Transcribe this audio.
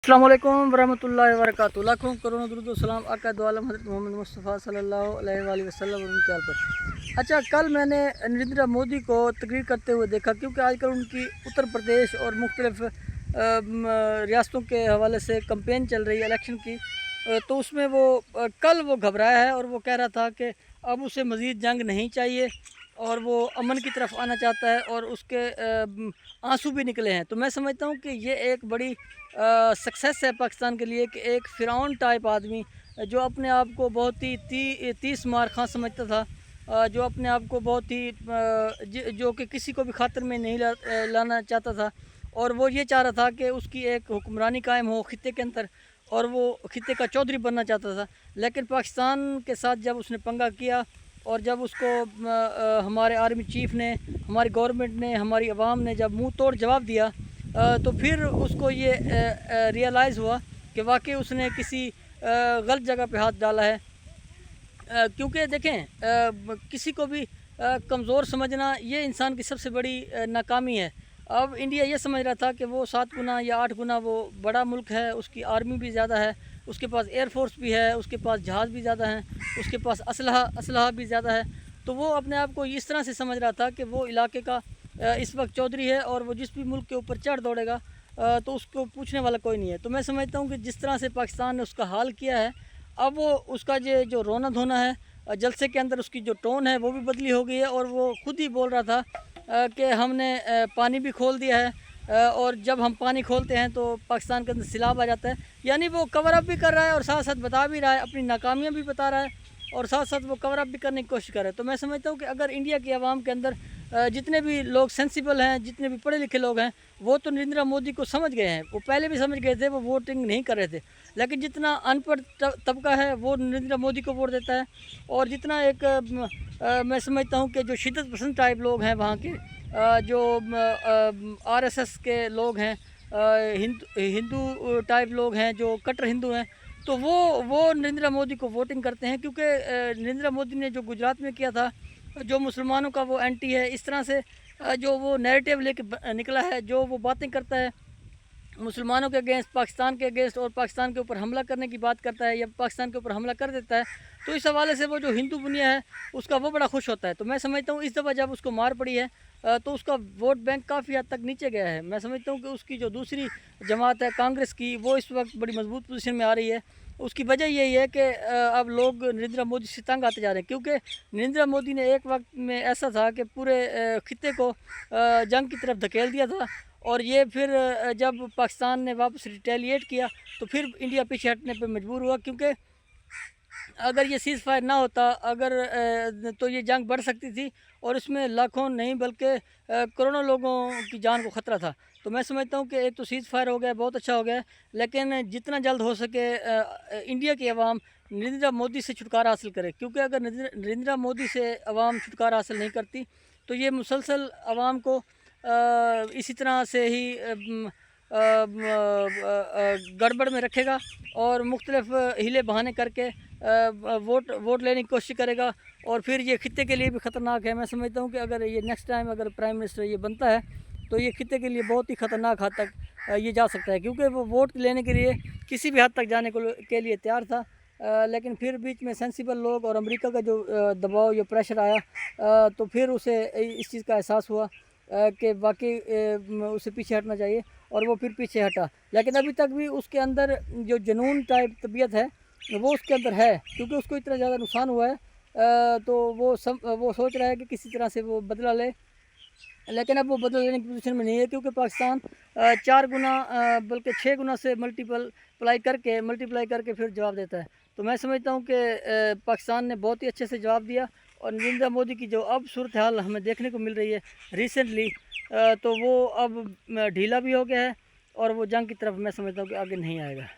अस्सलाम वालेकुम वरहमतुल्लाहि वबरकातुहू। लाखों करोड़ों दुरूद व सलाम आका दो आलम हज़रत मोहम्मद मुस्तफ़ा सल्लल्लाहु अलैहि वसल्लम और उनके आल पर। अच्छा, कल मैंने नरेंद्र मोदी को तकरीर करते हुए देखा, क्योंकि आजकल उनकी उत्तर प्रदेश और मुख्तलिफ़ रियासतों के हवाले से कंपेन चल रही है इलेक्शन की। तो उसमें कल वो घबराया है और वो कह रहा था कि अब उसे मज़ीद जंग नहीं चाहिए और वो अमन की तरफ आना चाहता है, और उसके आंसू भी निकले हैं। तो मैं समझता हूँ कि ये एक बड़ी सक्सेस है पाकिस्तान के लिए कि एक फ़िरौन टाइप आदमी, जो अपने आप को बहुत ही तीस मार खां समझता था, जो अपने आप को बहुत ही जो कि किसी को भी खातिर में नहीं लाना चाहता था, और वो ये चाह रहा था कि उसकी एक हुक्मरानी कायम हो खित्ते के अंदर, और वो खित्ते का चौधरी बनना चाहता था। लेकिन पाकिस्तान के साथ जब उसने पंगा किया और जब उसको हमारे आर्मी चीफ़ ने, हमारी गवर्नमेंट ने, हमारी आवाम ने जब मुंह तोड़ जवाब दिया, तो फिर उसको ये रियलाइज़ हुआ कि वाकई उसने किसी गलत जगह पे हाथ डाला है। क्योंकि देखें, किसी को भी कमज़ोर समझना ये इंसान की सबसे बड़ी नाकामी है। अब इंडिया ये समझ रहा था कि वो 7 गुना या 8 गुना वो बड़ा मुल्क है, उसकी आर्मी भी ज़्यादा है, उसके पास एयर फोर्स भी है, उसके पास जहाज़ भी ज़्यादा हैं, उसके पास असलहा भी ज़्यादा है। तो वो अपने आप को इस तरह से समझ रहा था कि वो इलाके का इस वक्त चौधरी है, और वो जिस भी मुल्क के ऊपर चढ़ दौड़ेगा तो उसको पूछने वाला कोई नहीं है। तो मैं समझता हूँ कि जिस तरह से पाकिस्तान ने उसका हाल किया है, अब वो उसका जो रोना धोना है, जलसे के अंदर उसकी जो टोन है वो भी बदली हो गई है, और वो खुद ही बोल रहा था कि हमने पानी भी खोल दिया है, और जब हम पानी खोलते हैं तो पाकिस्तान के अंदर सैलाब आ जाता है। यानी वो कवर अप भी कर रहा है और साथ साथ बता भी रहा है, अपनी नाकामियाँ भी बता रहा है, और साथ साथ वो कवर अप भी करने की कोशिश कर रहा है। तो मैं समझता हूँ कि अगर इंडिया की आवाम के अंदर जितने भी लोग सेंसिबल हैं, जितने भी पढ़े लिखे लोग हैं, वो तो नरेंद्र मोदी को समझ गए हैं। वो पहले भी समझ गए थे, वो वोटिंग नहीं कर रहे थे। लेकिन जितना अनपढ़ तबका है वो नरेंद्र मोदी को वोट देता है, और जितना एक मैं समझता हूँ कि जो शिद्दत पसंद टाइप लोग हैं वहाँ के, जो आरएसएस के लोग हैं, हिंदू टाइप लोग हैं, जो कट्टर हिंदू हैं, तो वो नरेंद्र मोदी को वोटिंग करते हैं। क्योंकि नरेंद्र मोदी ने जो गुजरात में किया था, जो मुसलमानों का वो एंटी है, इस तरह से जो वो नैरेटिव लेके निकला है, जो वो बातें करता है मुसलमानों के अगेंस्ट, पाकिस्तान के अगेंस्ट, और पाकिस्तान के ऊपर हमला करने की बात करता है, या पाकिस्तान के ऊपर हमला कर देता है, तो इस हवाले से वो जो हिंदू दुनिया है उसका वो बड़ा खुश होता है। तो मैं समझता हूँ इस दफ़ा जब उसको मार पड़ी है, तो उसका वोट बैंक काफ़ी हद तक नीचे गया है। मैं समझता हूँ कि उसकी जो दूसरी जमात है कांग्रेस की, वो इस वक्त बड़ी मजबूत पोजीशन में आ रही है। उसकी वजह यही है कि अब लोग नरेंद्र मोदी से तंग आते जा रहे हैं, क्योंकि नरेंद्र मोदी ने एक वक्त में ऐसा था कि पूरे खित्ते को जंग की तरफ धकेल दिया था, और ये फिर जब पाकिस्तान ने वापस रिटेलिएट किया तो फिर इंडिया पीछे हटने पे मजबूर हुआ। क्योंकि अगर ये सीज़ फायर ना होता, तो ये जंग बढ़ सकती थी, और इसमें लाखों नहीं बल्कि करोड़ों लोगों की जान को ख़तरा था। तो मैं समझता हूँ कि एक तो सीज़ फायर हो गया, बहुत अच्छा हो गया, लेकिन जितना जल्द हो सके इंडिया की आवाम नरेंद्र मोदी से छुटकारा हासिल करे। क्योंकि अगर नरेंद्र मोदी से आवाम छुटकारा हासिल नहीं करती, तो ये मुसलसल आवाम को इसी तरह से ही गड़बड़ में रखेगा, और मुख्तलिफ हीले बहाने करके वोट लेने की कोशिश करेगा, और फिर ये खित्ते के लिए भी ख़तरनाक है। मैं समझता हूँ कि अगर ये नेक्स्ट टाइम अगर प्राइम मिनिस्टर ये बनता है, तो ये खित्ते के लिए बहुत ही ख़तरनाक हद तक ये जा सकता है। क्योंकि वो वोट लेने के लिए किसी भी हद तक जाने के लिए तैयार था, लेकिन फिर बीच में सेंसिबल लोग और अमेरिका का जो दबाव या प्रेशर आया, तो फिर उसे इस चीज़ का एहसास हुआ कि वाकई उसे पीछे हटना चाहिए, और वो फिर पीछे हटा। लेकिन अभी तक भी उसके अंदर जो जुनून टाइप तबीयत है वो उसके अंदर है, क्योंकि उसको इतना ज़्यादा नुकसान हुआ है। तो वो सोच रहा है कि किसी तरह से वो बदला ले, लेकिन अब वो बदला लेने की पोजीशन में नहीं है, क्योंकि पाकिस्तान 4 गुना बल्कि 6 गुना से मल्टीप्लाई करके फिर जवाब देता है। तो मैं समझता हूँ कि पाकिस्तान ने बहुत ही अच्छे से जवाब दिया, और नरेंद्र मोदी की जो अब सूरत हाल हमें देखने को मिल रही है रिसेंटली, तो वो अब ढीला भी हो गया है, और वो जंग की तरफ मैं समझता हूँ कि आगे नहीं आएगा।